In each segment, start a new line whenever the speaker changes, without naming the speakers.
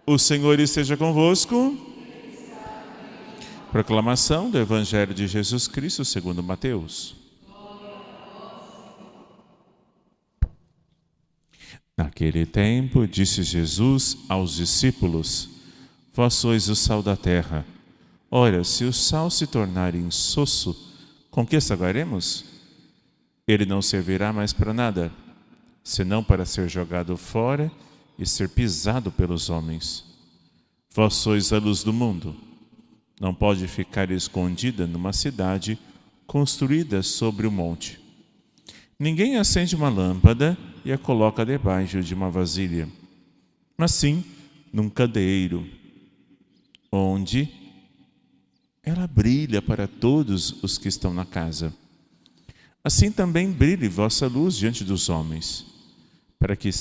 O Senhor esteja convosco. Proclamação do Evangelho de Jesus Cristo segundo Mateus. Naquele tempo, disse Jesus aos discípulos: Vós sois o sal da terra. Ora, se o sal se tornar insosso, com que salgaremos? Ele não servirá mais para nada, senão para ser jogado fora e ser pisado pelos homens. Vós sois a luz do mundo. Não pode ficar escondida numa cidade construída sobre o monte. Ninguém acende uma lâmpada e a coloca debaixo de uma vasilha, mas sim num candeeiro, onde ela brilha para todos os que estão na casa. Assim também brilhe vossa luz diante dos homens, para que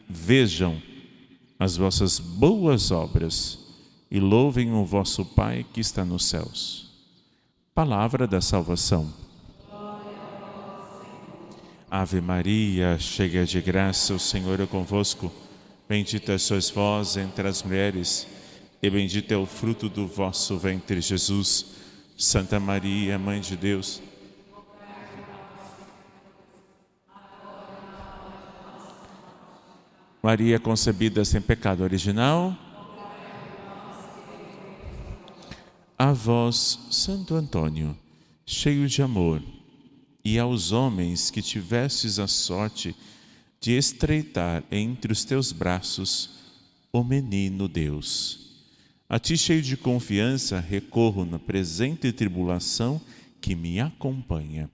vejam as vossas boas obras e louvem o vosso Pai que está nos céus. Palavra da salvação. Ave Maria, cheia de graça, o Senhor é convosco. Bendita sois vós entre as mulheres, e bendito é o fruto do vosso ventre, Jesus. Santa Maria, Mãe de Deus, Maria concebida sem pecado original. A vós, Santo Antônio, cheio de amor, e aos homens que tivestes a sorte de estreitar entre os teus braços o menino Deus. A ti, cheio de confiança, recorro na presente tribulação que me acompanha.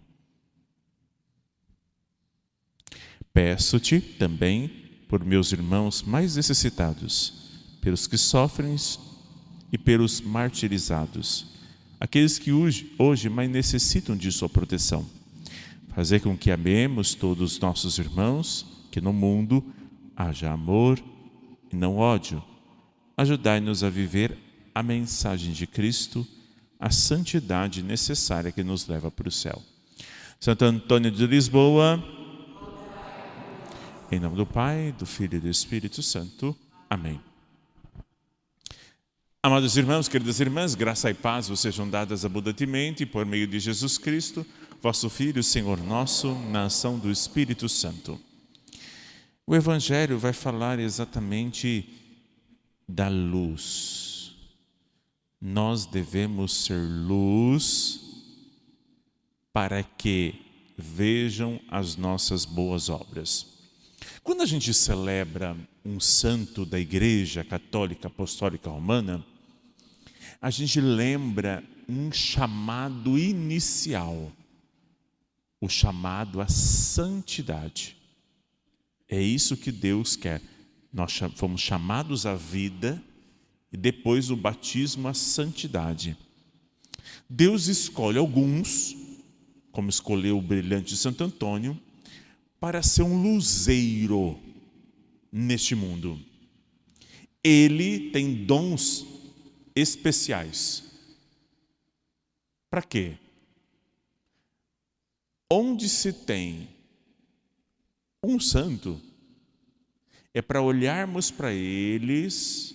Peço-te também por meus irmãos mais necessitados, pelos que sofrem e pelos martirizados, aqueles que hoje mais necessitam de sua proteção. Fazer com que amemos todos os nossos irmãos, que no mundo haja amor e não ódio. Ajudai-nos a viver a mensagem de Cristo, a santidade necessária que nos leva para o céu. Santo Antônio de Lisboa, em nome do Pai, do Filho e do Espírito Santo. Amém. Amados irmãos, queridas irmãs, graça e paz vos sejam dadas abundantemente por meio de Jesus Cristo, vosso Filho, Senhor nosso, na ação do Espírito Santo. O Evangelho vai falar exatamente da luz. Nós devemos ser luz para que vejam as nossas boas obras. Quando a gente celebra um santo da Igreja Católica Apostólica Romana, a gente lembra um chamado inicial, o chamado à santidade. É isso que Deus quer. Nós fomos chamados à vida e depois do batismo à santidade. Deus escolhe alguns, como escolheu o brilhante Santo Antônio, para ser um luzeiro neste mundo. Ele tem dons especiais. Para quê? Onde se tem um santo, é para olharmos para eles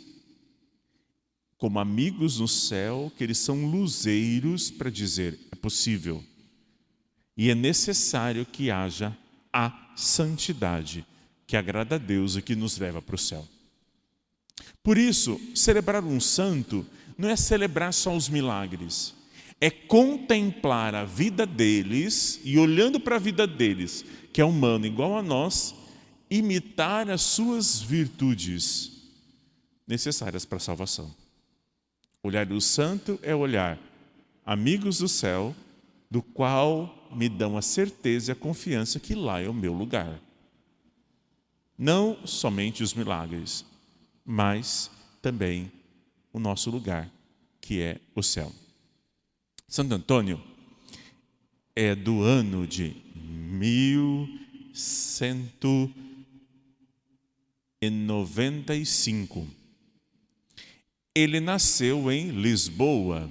como amigos no céu, que eles são luzeiros para dizer, é possível. E é necessário que haja a santidade, que agrada a Deus e que nos leva para o céu. Por isso, celebrar um santo não é celebrar só os milagres, é contemplar a vida deles e, olhando para a vida deles, que é humano igual a nós, imitar as suas virtudes necessárias para a salvação. Olhar do santo é olhar amigos do céu, do qual me dão a certeza e a confiança que lá é o meu lugar. Não somente os milagres, mas também o nosso lugar, que é o céu. Santo Antônio é do ano de 1195. Ele nasceu em Lisboa.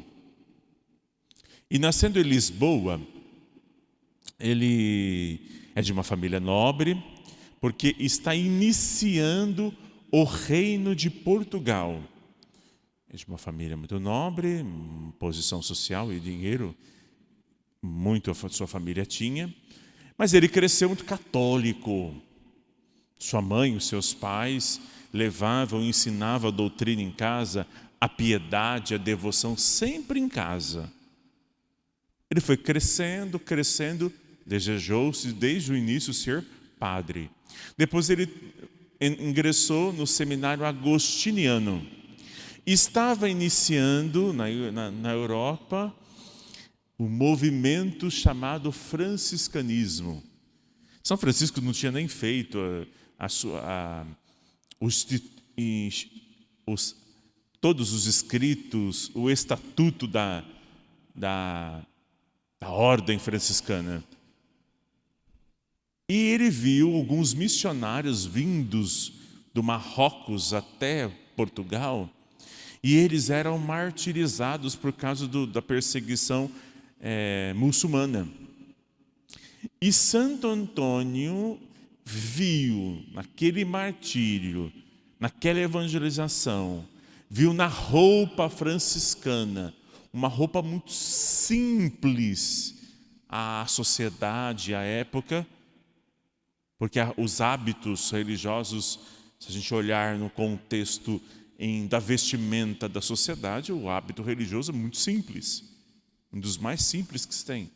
E nascendo em Lisboa, ele é de uma família nobre, porque está iniciando o reino de Portugal. É de uma família muito nobre, posição social e dinheiro, muito a sua família tinha, mas ele cresceu muito católico. Sua mãe, os seus pais levavam, ensinavam a doutrina em casa, a piedade, a devoção sempre em casa. Ele foi crescendo, desejou-se desde o início ser padre. Depois ele ingressou no seminário agostiniano. Estava iniciando na Europa o movimento chamado franciscanismo. São Francisco não tinha nem feito todos os escritos, o estatuto da ordem franciscana. E ele viu alguns missionários vindos do Marrocos até Portugal, e eles eram martirizados por causa da perseguição muçulmana. E Santo Antônio viu naquele martírio, naquela evangelização, viu na roupa franciscana, uma roupa muito simples à sociedade, à época, porque os hábitos religiosos, se a gente olhar no contexto da vestimenta da sociedade, o hábito religioso é muito simples, um dos mais simples que se tem.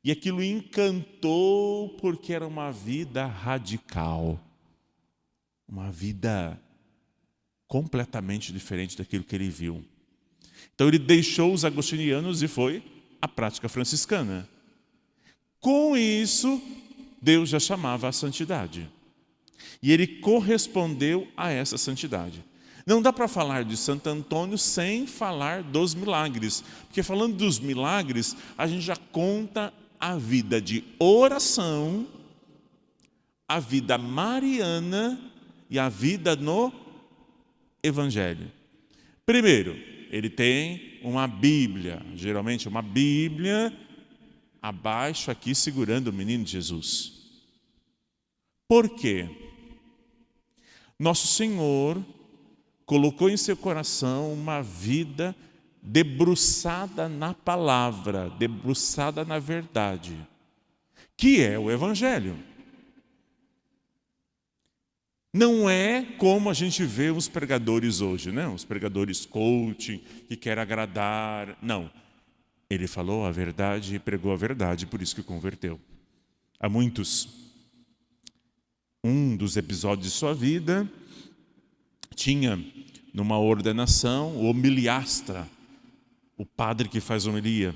E aquilo encantou porque era uma vida radical, uma vida completamente diferente daquilo que ele viu. Então ele deixou os agostinianos e foi à prática franciscana. Com isso, Deus já chamava a santidade. E ele correspondeu a essa santidade. Não dá para falar de Santo Antônio sem falar dos milagres. Porque falando dos milagres, a gente já conta a vida de oração, a vida mariana e a vida no Evangelho. Primeiro, ele tem uma Bíblia, geralmente uma Bíblia abaixo aqui segurando o menino Jesus. Por quê? Nosso Senhor colocou em seu coração uma vida debruçada na palavra, debruçada na verdade, que é o Evangelho. Não é como a gente vê os pregadores hoje, né? Os pregadores coaching, que querem agradar. Não. Ele falou a verdade e pregou a verdade, por isso que converteu. Há muitos. Um dos episódios de sua vida tinha, numa ordenação, o homiliastra, o padre que faz homilia.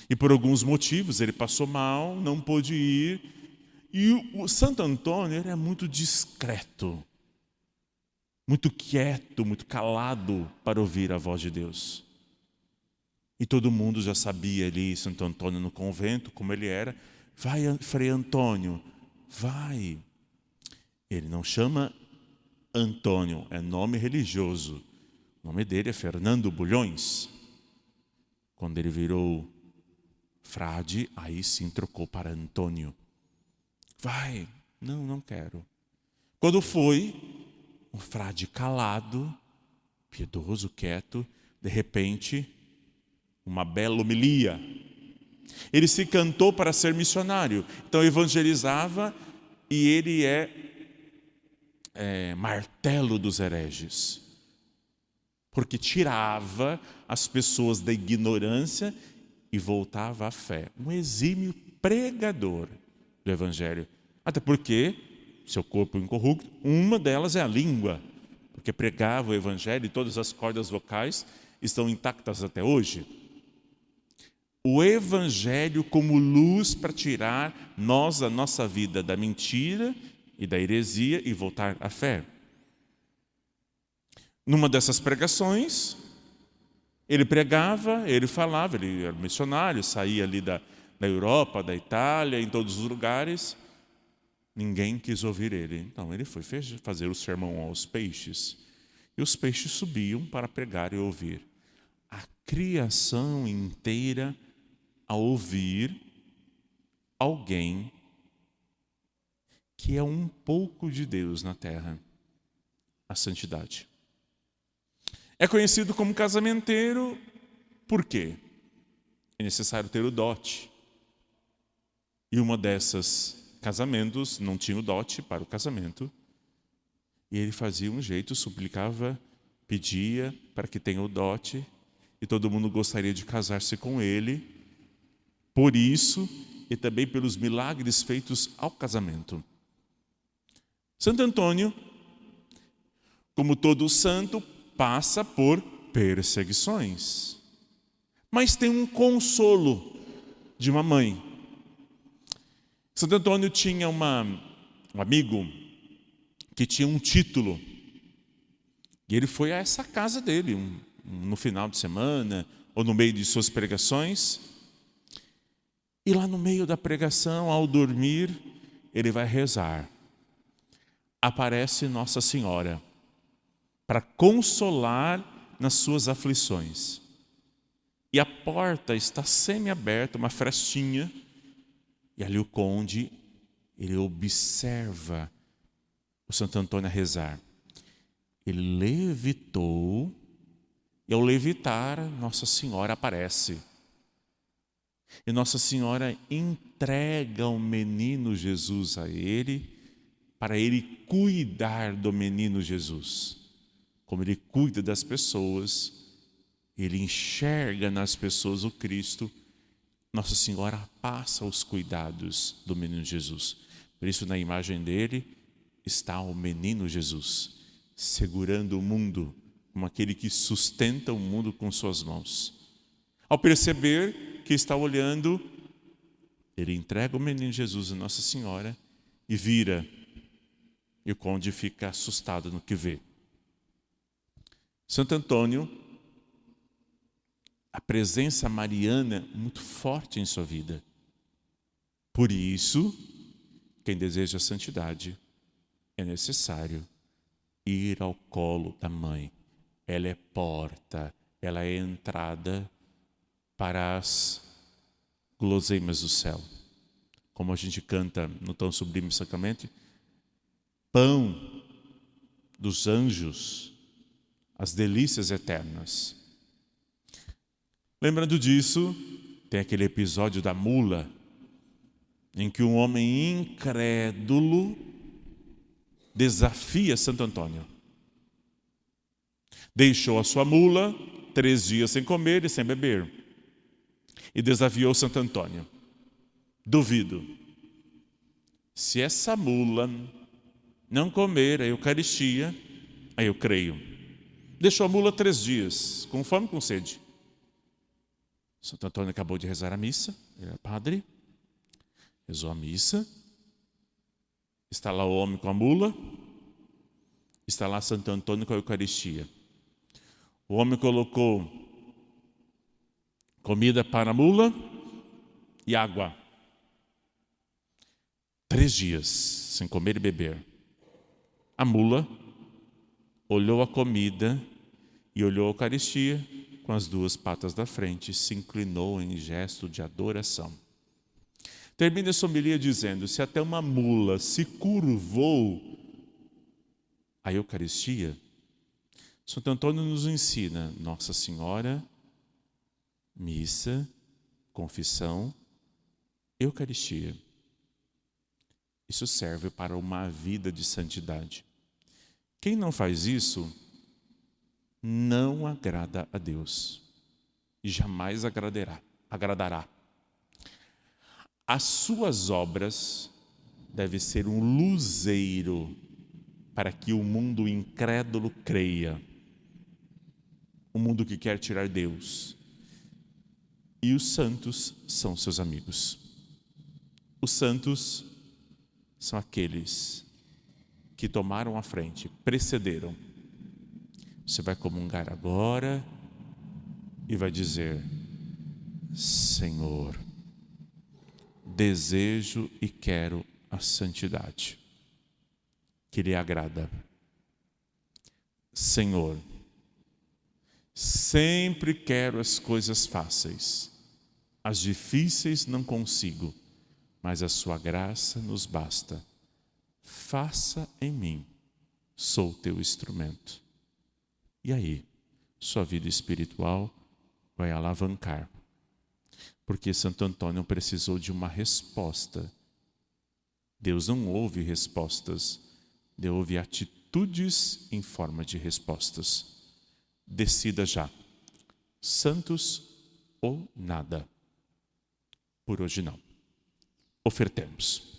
E por alguns motivos ele passou mal, não pôde ir. E o Santo Antônio era muito discreto, muito quieto, muito calado para ouvir a voz de Deus. E todo mundo já sabia ali, Santo Antônio no convento, como ele era. Vai, Frei Antônio, vai. Ele não chama Antônio, é nome religioso. O nome dele é Fernando Bulhões. Quando ele virou frade, aí sim trocou para Antônio. Vai, não quero. Quando foi, um frade calado, piedoso, quieto, de repente, uma bela homilia. Ele se cantou para ser missionário, então evangelizava e ele é martelo dos hereges, porque tirava as pessoas da ignorância e voltava à fé. Um exímio pregador do Evangelho. Até porque, seu corpo incorrupto, uma delas é a língua, porque pregava o Evangelho e todas as cordas vocais estão intactas até hoje. O Evangelho como luz para tirar nós, a nossa vida, da mentira e da heresia e voltar à fé. Numa dessas pregações, ele pregava, ele falava, ele era missionário, saía ali da Europa, da Itália, em todos os lugares. Ninguém quis ouvir ele. Então ele foi fazer o sermão aos peixes. E os peixes subiam para pregar e ouvir. A criação inteira a ouvir alguém que é um pouco de Deus na terra. a santidade. É conhecido como casamenteiro por quê? É necessário ter o dote. E uma dessas casamentos não tinha o dote para o casamento. E ele fazia um jeito, suplicava, pedia para que tenha o dote. E todo mundo gostaria de casar-se com ele. Por isso, e também pelos milagres feitos ao casamento. Santo Antônio, como todo santo, passa por perseguições. Mas tem um consolo de uma mãe. Santo Antônio tinha um amigo que tinha um título. E ele foi a essa casa dele, no final de semana, ou no meio de suas pregações. E lá no meio da pregação, ao dormir, ele vai rezar. Aparece Nossa Senhora para consolar nas suas aflições. E a porta está semi-aberta, uma frestinha. E ali o conde, ele observa o Santo Antônio a rezar. Ele levitou, e ao levitar, Nossa Senhora aparece. E Nossa Senhora entrega o menino Jesus a ele, para ele cuidar do menino Jesus. Como ele cuida das pessoas, ele enxerga nas pessoas o Cristo, Nossa Senhora passa os cuidados do menino Jesus. Por isso, na imagem dele, está o menino Jesus, segurando o mundo, como aquele que sustenta o mundo com suas mãos. Ao perceber que está olhando, ele entrega o menino Jesus a Nossa Senhora e vira. E o conde fica assustado no que vê. Santo Antônio, a presença mariana é muito forte em sua vida. Por isso, quem deseja a santidade, é necessário ir ao colo da mãe. Ela é porta, ela é entrada para as guloseimas do céu. Como a gente canta no tão sublime sacramento, pão dos anjos, as delícias eternas. Lembrando disso, tem aquele episódio da mula, em que um homem incrédulo desafia Santo Antônio. Deixou a sua mula 3 dias sem comer e sem beber. E desafiou Santo Antônio. Duvido. Se essa mula não comer a Eucaristia, aí eu creio. Deixou a mula 3 dias, com fome e com sede. Santo Antônio acabou de rezar a missa, ele era padre, rezou a missa. Está lá o homem com a mula, está lá Santo Antônio com a Eucaristia. O homem colocou comida para a mula e água. 3 dias sem comer e beber. A mula olhou a comida e olhou a Eucaristia com as 2 patas da frente, se inclinou em gesto de adoração. Termina essa homilia dizendo: se até uma mula se curvou à Eucaristia, Santo Antônio nos ensina Nossa Senhora, missa, confissão, Eucaristia. Isso serve para uma vida de santidade. Quem não faz isso, não agrada a Deus e jamais agradará. As suas obras devem ser um luzeiro para que o mundo incrédulo creia. O mundo que quer tirar Deus. E os santos são seus amigos. Os santos são aqueles que tomaram a frente, precederam. Você vai comungar agora e vai dizer: Senhor, desejo e quero a santidade que lhe agrada. Senhor, sempre quero as coisas fáceis, as difíceis não consigo, mas a sua graça nos basta. Faça em mim sou teu instrumento. E aí, sua vida espiritual vai alavancar. Porque Santo Antônio precisou de uma resposta. Deus não ouve respostas, Deus ouve atitudes em forma de respostas. Decida já, santos ou nada. Por hoje não. Ofertemos.